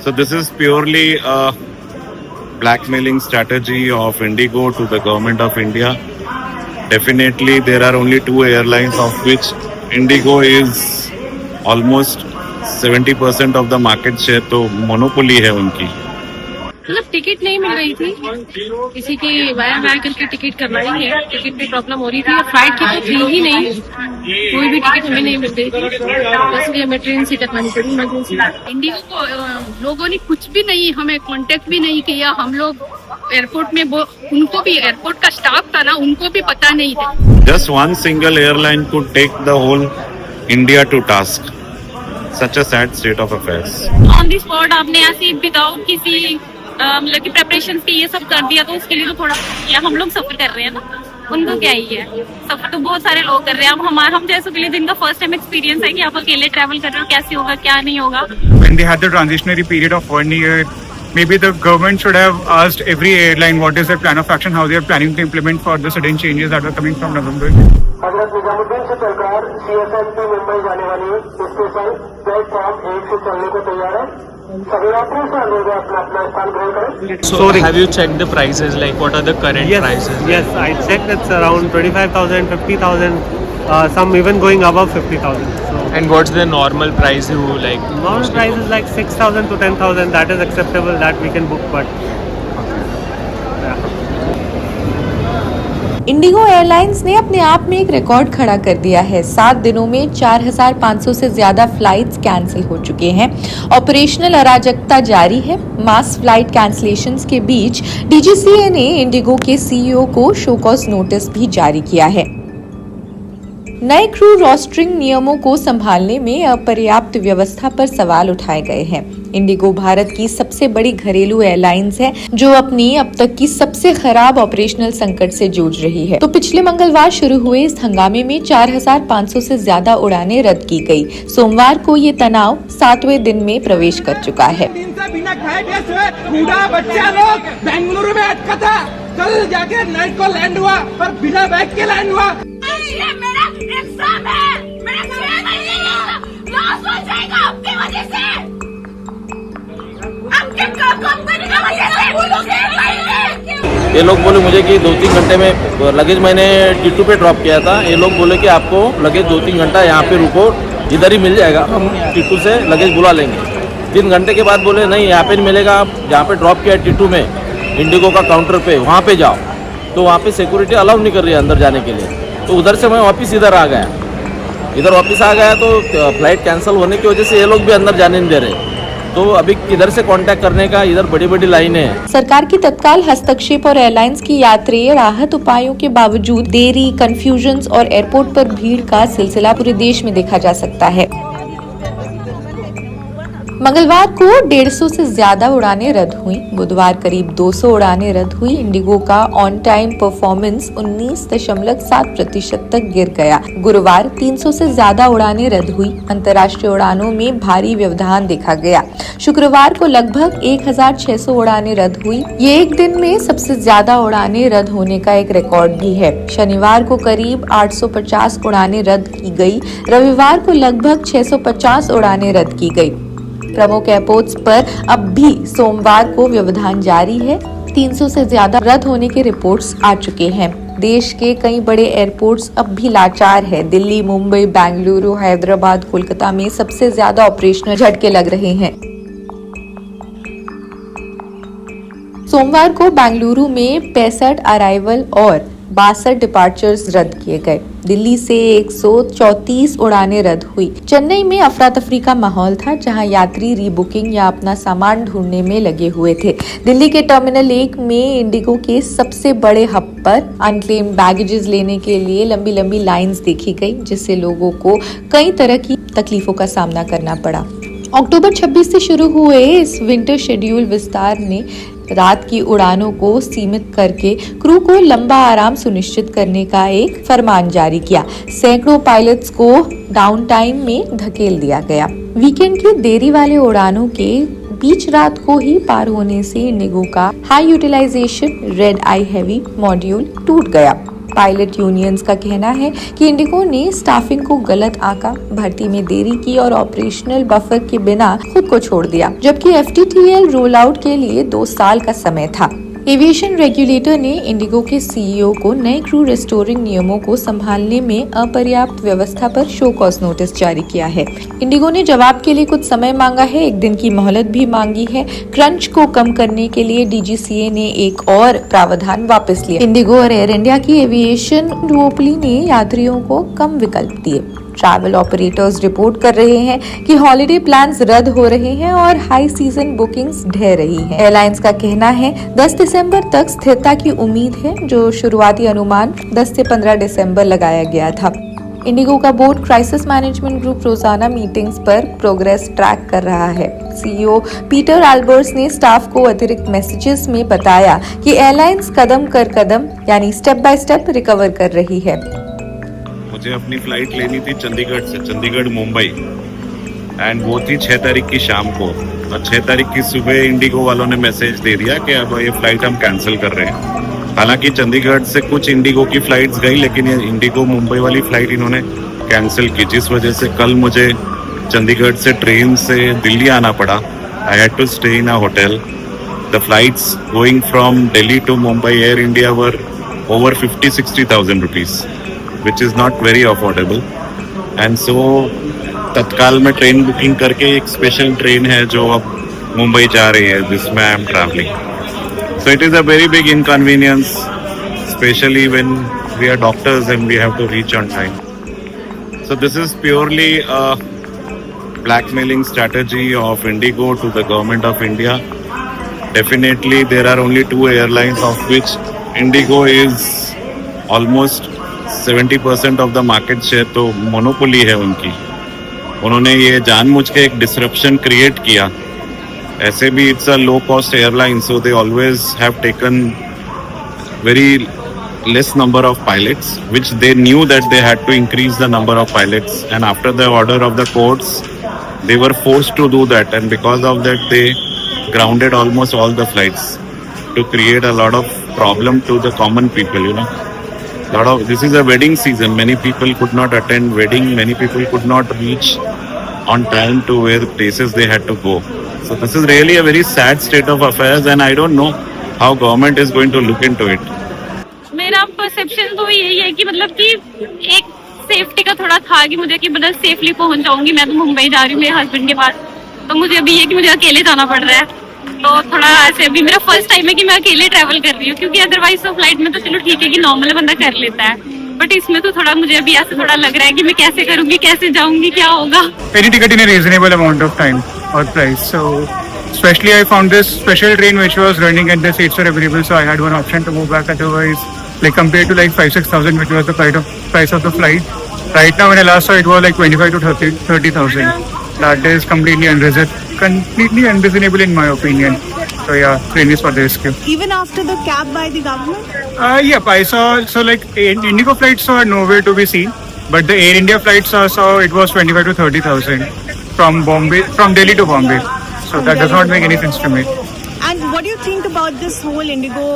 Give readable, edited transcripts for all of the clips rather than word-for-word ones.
So this is purely a blackmailing strategy of Indigo to the government of India. Definitely there are only two airlines of which Indigo is almost 70% of the market share, तो monopoly है उनकी. मतलब ticket नहीं मिल रही थी, किसी की via via करके टिकट करवाई है, टिकट में प्रॉब्लम हो रही थी. फ्लाइट की तो थी ही नहीं, कोई भी टिकट हमें नहीं मिल रही थी, इसलिए हमें ट्रेन से टकरानी पड़ी इमरजेंसी. इंडिया को लोगों ने कुछ भी नहीं, हमें कांटेक्ट भी नहीं किया. हम लोग एयरपोर्ट में उनको भी, एयरपोर्ट का स्टाफ था ना, उनको भी पता नहीं था. Just one single airline could take the whole India to task. Such a sad state of affairs. On the spot आपने ऐसे विदाउट किसी मतलब की प्रेपरेशन की ये सब कर दिया, तो उसके लिए तो थोड़ा या हम लोग सफर कर रहे हैं ना, उनको क्या ही है. सफर तो बहुत सारे लोग कर रहे हैं. अब हम जैसों के लिए जिनका फर्स्ट टाइम एक्सपीरियंस है कि आप अकेले ट्रैवल कर रहे हो, कैसे होगा क्या नहीं होगा. When they had the transitionary period of 1 year, maybe the government should have asked every airline what is their plan of action, how they are planning to implement for the sudden changes that are coming from November. Hazrat Nizamuddin से चलकर CSMT Mumbai जाने वाली special platform 1 से चलने को तैयार है. सभी यात्रियों से अनुरोध है अपना अपना स्थान ग्रहण करें. So have you checked the prices? Like what are the current prices? Yes, I checked. It's around 25,000, 50,000. Some even going above 50,000. So And what's the normal price you like? normal price is like 6,000 to 10,000. That is acceptable. That we can book, but Indigo airlines ने अपने आप में एक record खड़ा कर दिया है. 7 दिनों में 4,500 से ज्यादा फ्लाइट्स कैंसिल हो चुके हैं. ऑपरेशनल अराजकता जारी है. मास फ्लाइट कैंसिलेशंस के बीच डीजीसीए ने इंडिगो के सीईओ को शो कॉज नोटिस भी जारी किया है. नए क्रू रोस्टरिंग नियमों को संभालने में अपर्याप्त व्यवस्था पर सवाल उठाए गए हैं. इंडिगो भारत की सबसे बड़ी घरेलू एयरलाइंस है जो अपनी अब तक की सबसे खराब ऑपरेशनल संकट से जूझ रही है. तो पिछले मंगलवार शुरू हुए इस हंगामे में 4,500 से ज्यादा उड़ानें रद्द की गई. सोमवार को ये तनाव 7वें दिन में प्रवेश कर चुका है. बिना खाए पिए सोए बूढ़ा बच्चा लोग बेंगलुरु में अटका था. कल जाके नाइट को लैंड हुआ और बिना बैग के लैंड हुआ. मेरा एग्जाम है, मेरा 6 महीने लॉस हो जाएगा आपकी वजह से, आपके कंपनी की वजह से. ये लोग बोले मुझे कि 2-3 घंटे में लगेज मैंने T2 पे ड्रॉप किया था. ये लोग बोले कि आपको लगेज 2-3 घंटा यहाँ पे रुको, इधर ही मिल जाएगा, हम T2 से लगेज बुला लेंगे. 3 घंटे के बाद बोले नहीं यहाँ पे नहीं मिलेगा, आप जहाँ पे ड्रॉप किया T2 में इंडिगो का काउंटर पे वहाँ पे जाओ. तो वहाँ पे सिक्योरिटी अलाउ नहीं कर रही है अंदर जाने के लिए. तो उधर से मैं वापस इधर आ गया. तो फ्लाइट कैंसिल होने की वजह से ये लोग भी अंदर जाने नहीं दे रहे. तो अभी किधर से कांटेक्ट करने का, इधर बड़ी बड़ी लाइनें हैं. सरकार की तत्काल हस्तक्षेप और एयरलाइंस की यात्री राहत उपायों के बावजूद देरी, कंफ्यूजन्स और एयरपोर्ट पर भीड़ का सिलसिला पूरे देश में देखा जा सकता है. मंगलवार को 150 से ज्यादा उड़ानें रद्द हुई. बुधवार करीब 200 उड़ानें रद्द हुई. इंडिगो का ऑन टाइम परफॉर्मेंस 19.7% तक गिर गया. गुरुवार 300 से ज्यादा उड़ानें रद्द हुई. अंतर्राष्ट्रीय उड़ानों में भारी व्यवधान देखा गया. शुक्रवार को लगभग 1,600 उड़ानें रद्द हुई. ये एक दिन में सबसे ज्यादा उड़ानें रद्द होने का एक रिकॉर्ड भी है. शनिवार को करीब 850 उड़ानें रद्द की गई. रविवार को लगभग 650 उड़ानें रद्द की गई. प्रमुख एयरपोर्ट्स पर अब भी सोमवार को व्यवधान जारी है. 300 से ज्यादा रद्द होने के रिपोर्ट्स आ चुके हैं. देश के कई बड़े एयरपोर्ट्स अब भी लाचार है. दिल्ली, मुंबई, बेंगलुरु, हैदराबाद, कोलकाता में सबसे ज्यादा ऑपरेशनल झटके लग रहे हैं. सोमवार को बेंगलुरु में 65 अराइवल और 62 डिपार्चर्स रद्द किए गए. दिल्ली से 134 उड़ानें रद्द हुई. चेन्नई में अफरा तफरी का माहौल था जहां यात्री रीबुकिंग या अपना सामान ढूंढने में लगे हुए थे. दिल्ली के टर्मिनल 1 में इंडिगो के सबसे बड़े हब पर अनक्लेम्ड बैगेजेस लेने के लिए लंबी लंबी लाइंस देखी गई, जिससे लोगों को कई तरह की तकलीफों का सामना करना पड़ा. अक्टूबर 26 से शुरू हुए इस विंटर शेड्यूल विस्तार ने रात की उड़ानों को सीमित करके क्रू को लंबा आराम सुनिश्चित करने का एक फरमान जारी किया. सैकड़ों पायलट्स को डाउन टाइम में धकेल दिया गया. वीकेंड की देरी वाले उड़ानों के बीच रात को ही पार होने से इंडिगो का हाई यूटिलाइजेशन रेड आई हैवी मॉड्यूल टूट गया. पायलट यूनियंस का कहना है कि इंडिगो ने स्टाफिंग को गलत आंका, भर्ती में देरी की और ऑपरेशनल बफर के बिना खुद को छोड़ दिया, जबकि FTTL रोल आउट के लिए 2 साल का समय था। एविएशन रेगुलेटर ने इंडिगो के CEO को नए क्रू रिस्टोरिंग नियमों को संभालने में अपर्याप्त व्यवस्था पर शो कॉज नोटिस जारी किया है। इंडिगो ने जवाब के लिए कुछ समय मांगा है, 1 दिन की मोहलत भी मांगी है। क्रंच को कम करने के लिए DGCA ने एक और प्रावधान वापस लिया। इंडिगो और एयर इंडिया की एविएशन डुओपली ने यात्रियों को कम विकल्प दिए। ट्रैवल ऑपरेटर्स रिपोर्ट कर रहे हैं कि हॉलिडे प्लान्स रद्द हो रहे हैं और हाई सीजन बुकिंग्स ढह रही हैं। एयरलाइंस का कहना है 10 दिसंबर तक स्थिरता की उम्मीद है, जो शुरुआती अनुमान 10 से 15 दिसंबर लगाया गया था। इंडिगो का बोर्ड क्राइसिस मैनेजमेंट ग्रुप रोजाना मीटिंग्स पर प्रोग्रेस ट्रैक कर रहा है। CEO पीटर एल्बर्ट्स ने स्टाफ को अतिरिक्त मैसेजेस में बताया कि एयरलाइंस कदम कर कदम यानी स्टेप बाय स्टेप रिकवर कर रही है। मुझे अपनी फ्लाइट लेनी थी चंडीगढ़ से, चंडीगढ़ मुंबई, एंड वो थी 6 तारीख की शाम को, और 6 तारीख की सुबह इंडिगो वालों ने मैसेज दे दिया कि अब ये फ्लाइट हम कैंसिल कर रहे हैं। हालांकि चंडीगढ़ से कुछ इंडिगो की फ्लाइट्स गई, लेकिन ये इंडिगो मुंबई वाली फ्लाइट इन्होंने कैंसिल की, जिस वजह से कल मुझे चंडीगढ़ से ट्रेन से दिल्ली आना पड़ा। I had to stay in a hotel. The flights going from Delhi to Mumbai Air India were over 50-60,000 rupees, which is not very affordable, and so तत्काल में ट्रेन बुकिंग करके एक स्पेशल ट्रेन है जो अब मुंबई जा रही है, जिसमें I am travelling. So it is a very big inconvenience, especially when we are doctors and we have to reach on time. So this is purely a blackmailing strategy of Indigo to the government of India. Definitely there are only 2 airlines of which Indigo is almost 70% of the market share, तो monopoly है उनकी। उन्होंने ये जानबूझ के एक disruption create किया। ऐसे भी it's a low cost airline, so they always have taken very less number of pilots, which they knew that they had to increase the number of pilots, and after the order of the courts they were forced to do that, and because of that they grounded almost all the flights to create a lot of problem to the common people, you know. This is a wedding season. Many people could not attend wedding. Many people could not reach on time to where the places they had to go. So this is really a very sad state of affairs, and I don't know how government is going to look into it. मेरा perception तो यही है कि मतलब कि एक safety का थोड़ा था कि मुझे कि मतलब सेफली पहुंच जाऊंगी। मैं तो मुंबई जा रही हूँ मेरे हस्बैंड के पास, तो मुझे अभी ये कि मुझे अकेले जाना पड़ रहा है, तो थोड़ा ऐसे अभी मेरा फर्स्ट टाइम है कि मैं अकेले ट्रैवल कर रही हूँ, क्योंकि अदरवाइज तो फ्लाइट में तो चलो ठीक है कि नॉर्मल बंदा कर लेता है, बट इसमें तो थोड़ा मुझे अभी ऐसे थोड़ा लग रहा है कि मैं कैसे करूंगी, कैसे जाऊंगी, क्या होगा। Any ticket in a reasonable amount of time or price. So especially I found this special train which was running and the seats were available, so I had one option to move back. Otherwise, like compared to like 5,000-6,000, which was the price of the flight, right now when I last saw it was like 25,000 to 30,000. That is completely unreasonable in my opinion. So yeah, train is for the rescue. Even after the cap by the government? Yep, I saw, so like Indigo flights are nowhere to be seen, but the Air India flights I saw it was 25 to 30,000 from Delhi to Bombay. So that does not make any sense to me. And what do you think about this whole Indigo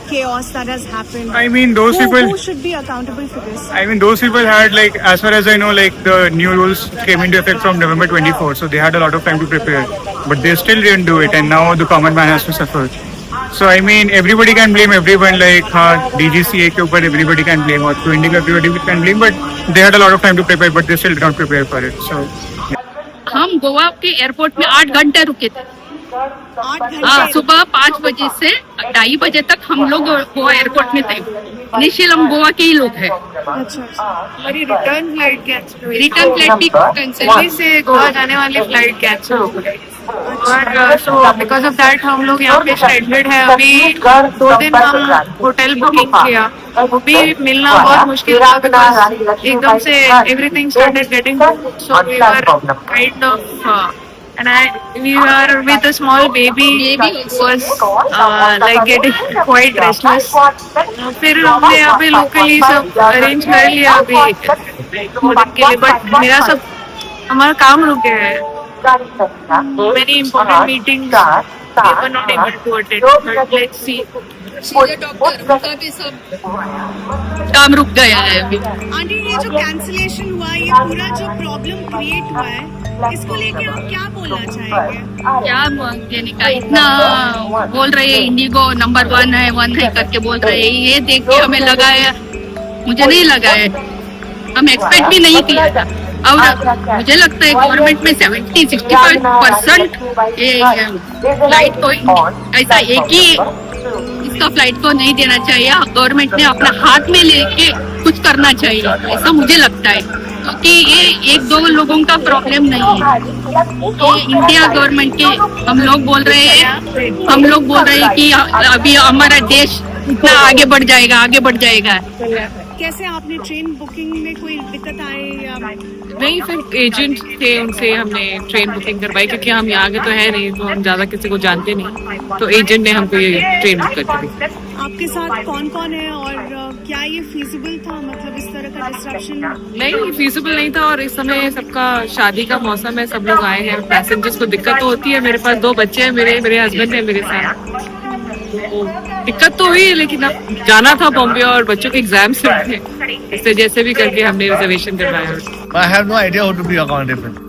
chaos that has happened? I mean, those people. Who should be accountable for this? I mean, those people had, like, as far as I know, like the new rules came into effect from November 24, so they had a lot of time to prepare, but they still didn't do it, and now the common man has to suffer. So I mean, everybody can blame everyone, like DGCA के ऊपर everybody can blame, or to Indigo everybody can blame, but they had a lot of time to prepare, but they still did not prepare for it. So हम गोवा के airport में 8 घंटे रुके थे। 8 घंटे? हाँ, सुबह 5 बजे से 2:30 बजे तक हम लोग गोवा एयरपोर्ट में थे। इनिशियल हम गोवा के ही लोग हैं। अच्छा। हमारी रिटर्न फ्लाइट कैंसिल हुई, रिटर्न फ्लाइट भी कैंसिल दिल्ली से गोवा जाने वाली फ्लाइट कैंसिल हो गई, और सो बिकॉज ऑफ दैट हम लोग यहाँ पे स्ट्रैंडेड है। अभी 2 दिन हम होटल बुकिंग किया, वो भी मिलना बहुत मुश्किल था, बिकॉज एकदम से everything started getting, so we were kind of we were with a small baby was like getting quite restless. फिर हमने अभी लोकली सब अरेंज कर लिया अभी होटल के लिए, बट मेरा सब हमारा काम रुक गया है। Many important meetings we were not able to attend, but let's see. Doctor उनका भी सब काम रुक गया है अभी। आंटी, ये जो कैंसिलेशन हुआ, ये पूरा जो प्रॉब्लम क्रिएट हुआ है, इसको लेके आप क्या बोलना चाहेंगे? क्या यानी का इतना बोल रहे हैं इंडिगो नंबर 1 है करके बोल रहे हैं, ये देख के हमें लगा है, मुझे नहीं लगा है, हम एक्सपेक्ट भी नहीं किया था। और मुझे लगता है गवर्नमेंट में 70-65% फ्लाइट को ऐसा एक ही इसका फ्लाइट को नहीं देना चाहिए, गवर्नमेंट ने अपना हाथ में लेके कुछ करना चाहिए, ऐसा मुझे लगता है। क्योंकि ये एक दो लोगों का प्रॉब्लम नहीं है, ये इंडिया गवर्नमेंट के हम लोग बोल रहे हैं कि अभी हमारा देश इतना आगे बढ़ जाएगा। कैसे आपने ट्रेन बुकिंग में कोई दिक्कत आए या? नहीं, फिर एजेंट थे, उनसे हमने ट्रेन बुकिंग करवाई, क्योंकि हम यहाँ के तो है नहीं, तो हम ज्यादा किसी को जानते नहीं, तो एजेंट ने हमको ये ट्रेन बुक करके दी। आपके साथ कौन कौन है और क्या ये फीजिबल था, मतलब इस तरह का डिस्ट्रप्शन? नहीं, फीजिबल नहीं था, और इस समय सबका शादी का मौसम है, सब लोग आए हैं, पैसेंजर्स को दिक्कत तो होती है। मेरे पास 2 बच्चे हैं, मेरे हस्बैंड है मेरे साथ, तो दिक्कत तो हुई, लेकिन अब जाना था बॉम्बे और बच्चों के एग्जाम्स थे, इससे जैसे भी करके हमने रिजर्वेशन करवाया। I have no idea how to be accountable.